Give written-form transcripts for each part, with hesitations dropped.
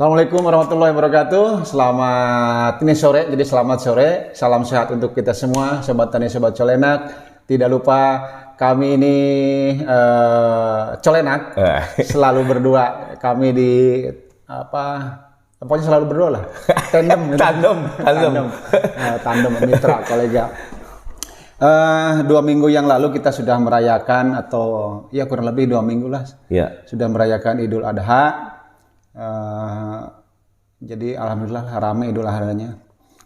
Assalamualaikum warahmatullahi wabarakatuh. Selamat ini sore, jadi selamat sore. Salam sehat untuk kita semua, sobat tani, sobat colenak. Tidak lupa kami ini colenak selalu berdua. Kami di pokoknya selalu berdua lah. Tandem mitra kolega. 2 minggu yang lalu kita sudah merayakan atau ya kurang lebih 2 minggu lah. Ya. Sudah merayakan Idul Adha. Jadi alhamdulillah ramai Idul Adhanya.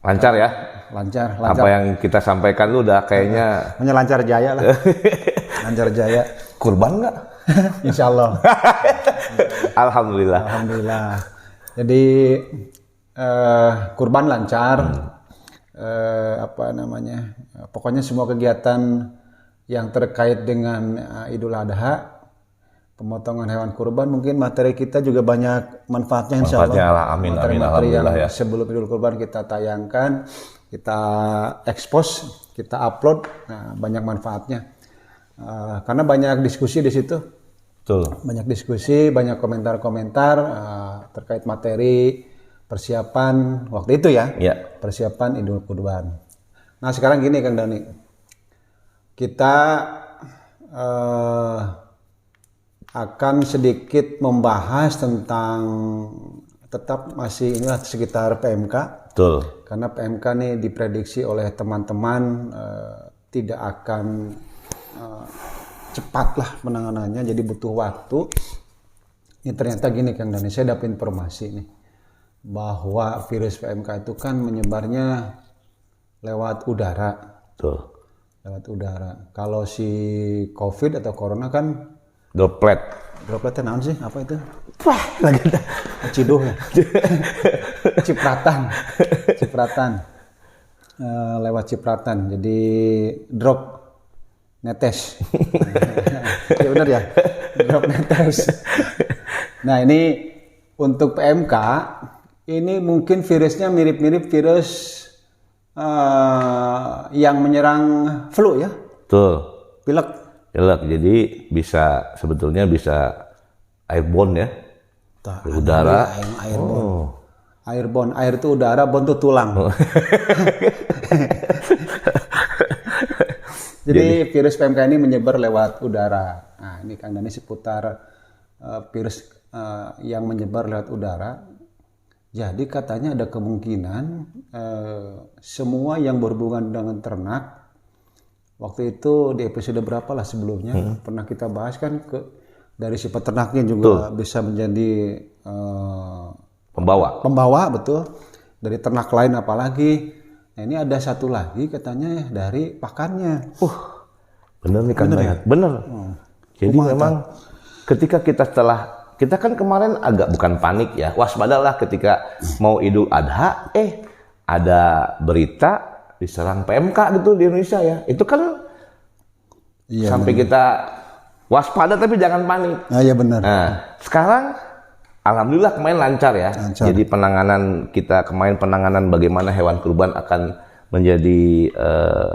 Lancar ya? Lancar. Apa yang kita sampaikan lu udah kayaknya hanya lancar jaya lah. Lancar jaya. Kurban nggak? Insya Allah. Alhamdulillah. Alhamdulillah. Jadi kurban lancar. Pokoknya semua kegiatan yang terkait dengan Idul Adha, pemotongan hewan kurban, mungkin materi kita juga banyak manfaatnya insya Allah. Amin, materi yang ya. sebelum Idul Kurban kita tayangkan, kita expose, kita upload, banyak manfaatnya. Karena banyak diskusi di situ. Betul. Banyak diskusi, banyak komentar-komentar terkait materi persiapan waktu itu ya. Persiapan Idul Kurban. Nah sekarang gini Kang Dani, kita akan sedikit membahas tentang tetap masih inilah sekitar PMK. Betul. Karena PMK nih diprediksi oleh teman-teman tidak akan cepat lah penanganannya, jadi butuh waktu. Ini ternyata gini Kang Dani, saya dapat informasi nih bahwa virus PMK itu kan menyebarnya lewat udara. Betul. Lewat udara. Kalau si COVID atau Corona kan Dropletnya naon sih? Apa itu? Wah, lagi dah. Ciduh ya. Cipratan. Lewat cipratan. Jadi drop netes. Ya benar ya. Drop netes. Nah, ini untuk PMK ini mungkin virusnya mirip-mirip virus yang menyerang flu ya. Betul. Pilek. Jadi sebetulnya bisa airborne ya. Udara. Airborne. Air itu udara, bone itu tulang. Jadi virus PMK ini menyebar lewat udara. Nah, ini Kang Dani seputar virus yang menyebar lewat udara. Jadi katanya ada kemungkinan semua yang berhubungan dengan ternak. Waktu itu di episode berapa lah sebelumnya pernah kita bahas kan dari si peternaknya juga bisa menjadi pembawa betul, dari ternak lain apalagi. Nah, ini ada satu lagi katanya dari pakannya. Bener nih kan? Bener. Jadi memang ketika kita kan kemarin agak bukan panik ya, waspadalah ketika mau Idul Adha, ada berita diserang PMK gitu di Indonesia ya. Itu kan sampai kita waspada tapi jangan panik. Iya benar. Nah, sekarang alhamdulillah kemarin lancar ya. Jadi penanganan bagaimana hewan kurban akan menjadi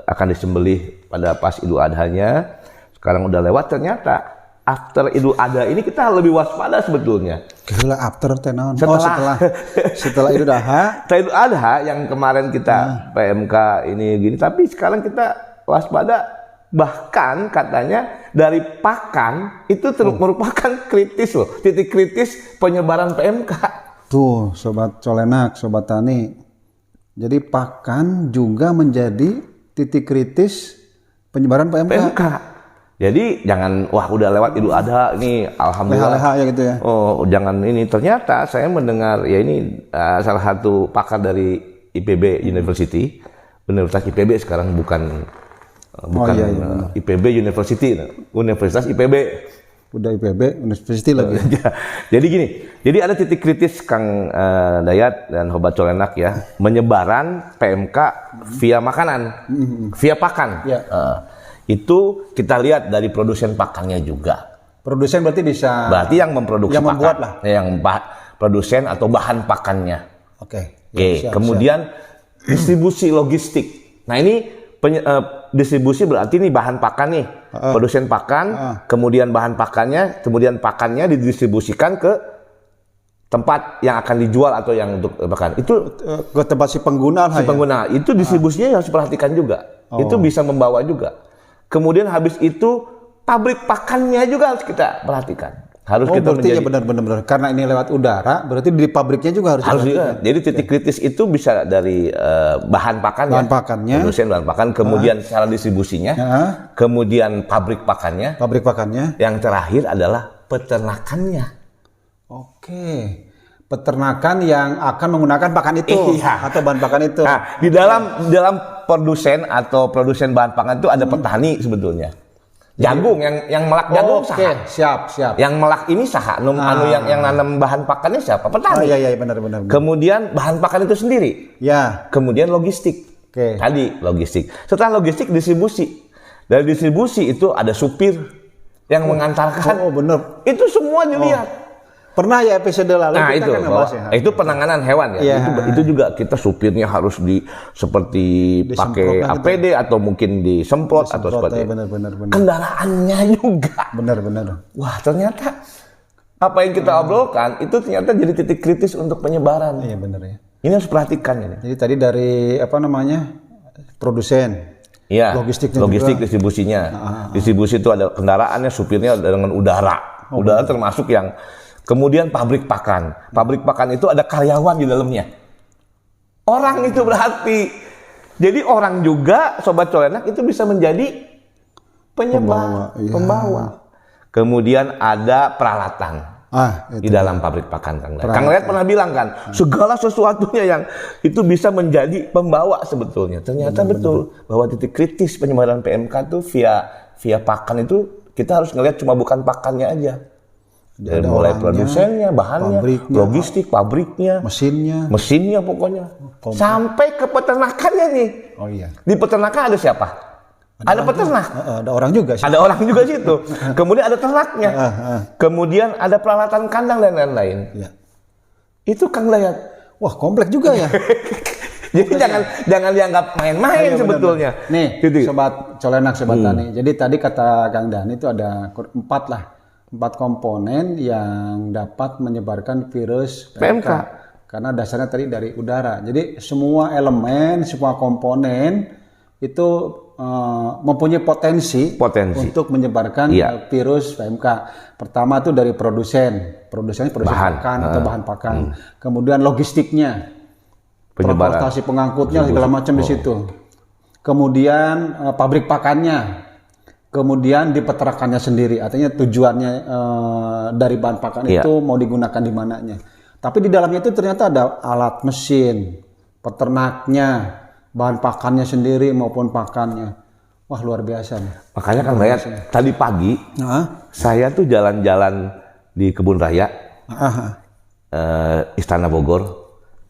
akan disembelih pada pas Idul Adhanya. Sekarang udah lewat, ternyata after Idul Adha ini kita lebih waspada sebetulnya. After tenaun. Setelah Idul Adha. Setelah Idul Adha yang kemarin kita PMK ini gini, tapi sekarang kita waspada, bahkan katanya dari pakan itu merupakan kritis loh, titik kritis penyebaran PMK. Tuh, sobat colenak, sobat tani. Jadi pakan juga menjadi titik kritis penyebaran PMK. Jadi jangan udah lewat Idul Adha ini alhamdulillah. Leha-leha ya gitu ya. Jangan ini. Ternyata saya mendengar ya ini salah satu pakar dari IPB University. Universitas IPB sekarang bukan IPB University, Universitas IPB. Udah IPB University lagi. Jadi gini. Jadi ada titik kritis Kang Dayat dan Sobat Colenak ya, menyebaran PMK via makanan, via pakan. Itu kita lihat dari produsen pakannya juga. Produsen berarti yang memproduksi yang pakan. Membuat lah. Yang produsen atau bahan pakannya. Oke. Kemudian distribusi logistik. Nah ini distribusi berarti nih bahan pakan nih. Produsen pakan, kemudian bahan pakannya, kemudian pakannya didistribusikan ke tempat yang akan dijual atau yang untuk bahkan itu Ke tempat si pengguna lah ya? pengguna itu distribusinya harus diperhatikan juga. Itu bisa membawa juga. Kemudian habis itu pabrik pakannya juga harus kita perhatikan. Harus kita berarti menjadi ya benar. Karena ini lewat udara, berarti di pabriknya juga harus juga. Jadi titik kritis itu bisa dari bahan pakannya, produsen bahan pakan, kemudian cara distribusinya, kemudian pabrik pakannya, yang terakhir adalah peternakannya. Oke, peternakan yang akan menggunakan pakan itu atau bahan pakan itu. Nah, di dalam produsen atau produsen bahan pakan itu ada petani sebetulnya. Jagung yang melak jagung saha. Siap. Yang melak ini saha. Yang nanam bahan pakannya siapa? Petani. Iya, benar. Kemudian bahan pakan itu sendiri. Ya. Kemudian logistik. Tadi logistik. Setelah logistik distribusi. Dari distribusi itu ada supir yang mengantarkan. Oh, benar. Itu semua dilihat. Pernah ya episode lalu nah, kita kan ngebahas ya. Itu penanganan hewan ya. Itu juga kita supirnya harus seperti pakai APD atau mungkin disemprot atau seperti itu. Benar. Kendaraannya juga. Benar. Wah, ternyata apa yang kita obrolkan itu ternyata jadi titik kritis untuk penyebaran. Iya, benar ya. Ini harus perhatikan ini. Jadi tadi dari produsen. Iya. Logistik distribusinya. Distribusi itu ada kendaraannya, supirnya dengan udara. Udara termasuk yang kemudian pabrik pakan. Pabrik pakan itu ada karyawan di dalamnya. Orang itu berarti. Jadi orang juga, Sobat Colenak, itu bisa menjadi penyebar, pembawa. Kemudian ada peralatan di dalam pabrik pakan. Kang Layat pernah bilang kan, segala sesuatunya yang itu bisa menjadi pembawa sebetulnya. Ternyata betul bahwa titik kritis penyebaran PMK itu via pakan itu kita harus ngelihat cuma bukan pakannya aja. Dari mulai produsennya, bahannya, logistik, pabriknya, mesinnya pokoknya. Sampai ke peternakannya nih. Oh iya. Di peternakan ada siapa? Ada peternak. Ada orang juga sih. Ada orang juga situ. Kemudian ada ternaknya. Kemudian ada peralatan kandang dan lain-lain. Ya. Itu Kang Layat. Wah, kompleks juga ya. Jadi jangan dianggap main-main sebetulnya. Nih, Sobat Colenak, Sobat Tani. Jadi tadi kata Kang Dhani itu ada 4 komponen yang dapat menyebarkan virus PMK. Karena dasarnya tadi dari udara. Jadi semua elemen, semua komponen itu mempunyai potensi untuk menyebarkan virus PMK. Pertama itu dari produsennya produsen pakan atau bahan pakan. Kemudian logistiknya, transportasi pengangkutnya segala macam di situ. Kemudian pabrik pakannya. Kemudian di peternakannya sendiri, artinya tujuannya dari bahan pakan itu mau digunakan di mananya. Tapi di dalamnya itu ternyata ada alat mesin, peternaknya, bahan pakannya sendiri maupun pakannya. Wah, luar biasa nih. Makanya Kang Layat, tadi pagi saya tuh jalan-jalan di Kebun Raya, Istana Bogor.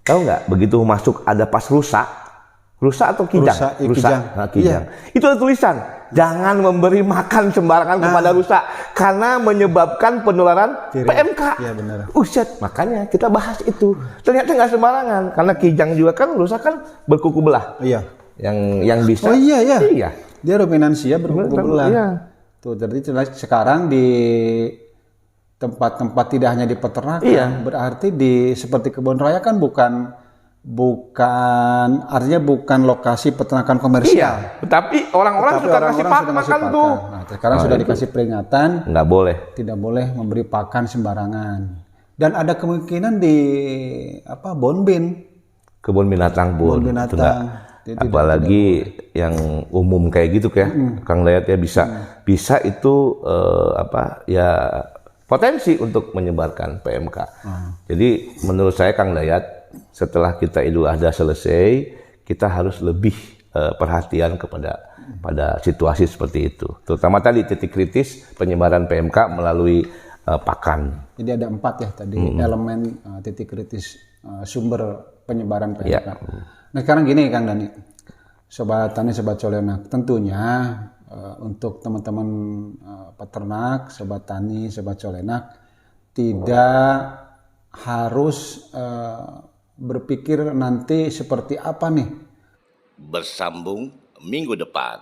Tahu nggak? Begitu masuk ada pas rusa atau kijang? Kijang. Itu ada tulisan, jangan memberi makan sembarangan kepada rusa karena menyebabkan penularan PMK. Iya, benar. Makanya kita bahas itu. Ternyata nggak sembarangan karena kijang juga kan rusa kan berkuku belah. Iya. Yang bisa. Oh iya. Dia ruminansia berkuku belah. Iya. Tuh, jadi sekarang di tempat-tempat tidak hanya di peternakan, berarti di seperti Kebun Raya kan artinya bukan lokasi peternakan komersial. Tapi orang-orang sudah kasih makan tuh. Nah, sekarang sudah dikasih peringatan. Tidak boleh memberi pakan sembarangan. Dan ada kemungkinan di Bonbin. Kebun binatang pun. Apalagi yang umum kayak gitu Kang Layat ya bisa itu potensi untuk menyebarkan PMK. Jadi menurut saya Kang Layat, setelah kita Idul Adha selesai, kita harus lebih perhatian pada situasi seperti itu. Terutama tadi titik kritis penyebaran PMK melalui pakan. Jadi ada 4 ya tadi elemen titik kritis sumber penyebaran PMK. Nah sekarang gini Kang Dhani, Sobat Tani, Sobat Colenak, tentunya untuk teman-teman peternak, Sobat Tani, Sobat Colenak, tidak harus berpikir nanti seperti apa nih. Bersambung minggu depan.